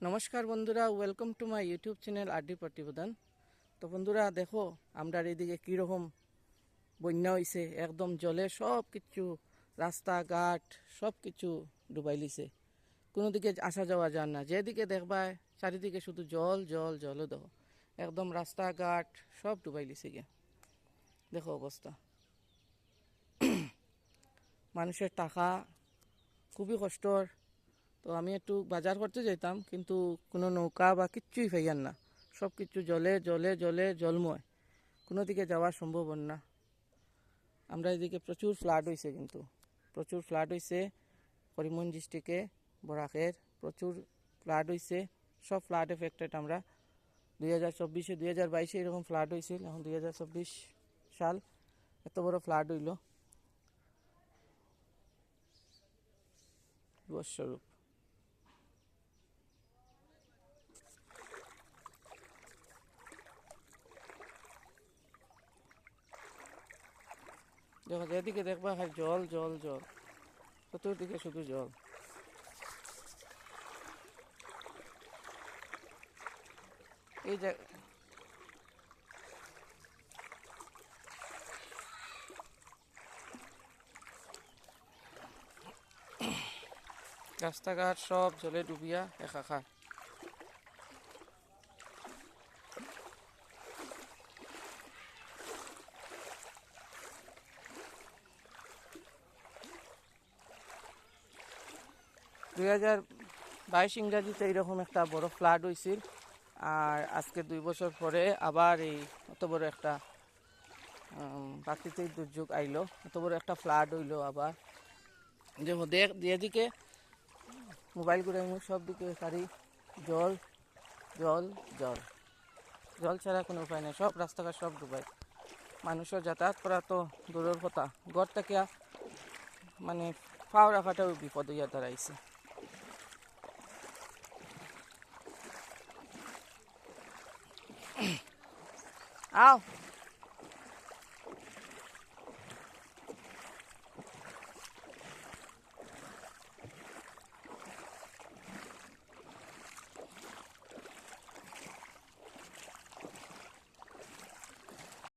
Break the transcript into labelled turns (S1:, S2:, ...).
S1: নমস্কার বন্ধুরা, welcome to my YouTube channel RD প্রতিবেদন। তো বন্ধুরা দেখো, আমরা এদিকে কীরকম বন্যা হয়েছে। একদম জলে সব কিছু, রাস্তাঘাট সব কিছু ডুবাই লিছে। কোনো দিকে আসা যাওয়া যান না, যেদিকে দেখবা চারিদিকে শুধু জল জল জলও। দেখো একদম রাস্তাঘাট সব ডুবাই লিছে গিয়ে। দেখো অবস্থা, মানুষের টাকা খুবই কষ্টর। তো আমি একটু বাজার করতে যেতাম, কিন্তু কোনো নৌকা বা কিচ্ছুই পাইয়ান না। সব কিছু জলে জলে জলে জলময়, কোনো দিকে যাওয়া সম্ভব না। আমরা এদিকে প্রচুর ফ্লাড হয়েছে, কিন্তু প্রচুর ফ্লাড হয়েছে করিমগঞ্জ ডিস্ট্রিক্টে, বরাকের প্রচুর ফ্লাড হয়েছে। সব ফ্লাড এফেক্টেড আমরা। 2024-এ 2022-এ এরকম ফ্লাড হয়েছিল, এখন 2024 সাল এত বড় ফ্লাড হইল বিপদস্বরূপ। দেখো যেদিকে দেখবা খালি জল জল জল, চতুর্দিকে শুধু জল। এই যে রাস্তাঘাট সব জলে ডুবিয়া একাকার। দুই হাজার 22 ইংরাজিতে এইরকম একটা বড় ফ্লাড হয়েছিল, আর আজকে 2 বছর পরে আবার এই অত বড় একটা প্রাকৃতিক দুর্যোগ আইলো, এত বড় একটা ফ্লাড হইলো আবার। যে যেদিকে মোবাইল করে সব দিকে সারি জল জল জল, জল ছাড়া কোনো উপায় নেই। সব রাস্তাঘাট সব ডুবাই, মানুষের যাতায়াত করা তো দূরের কথা, ঘর থেকে মানে পাও রাখাটাও বিপদ হইয়া দাঁড়াইছে। আও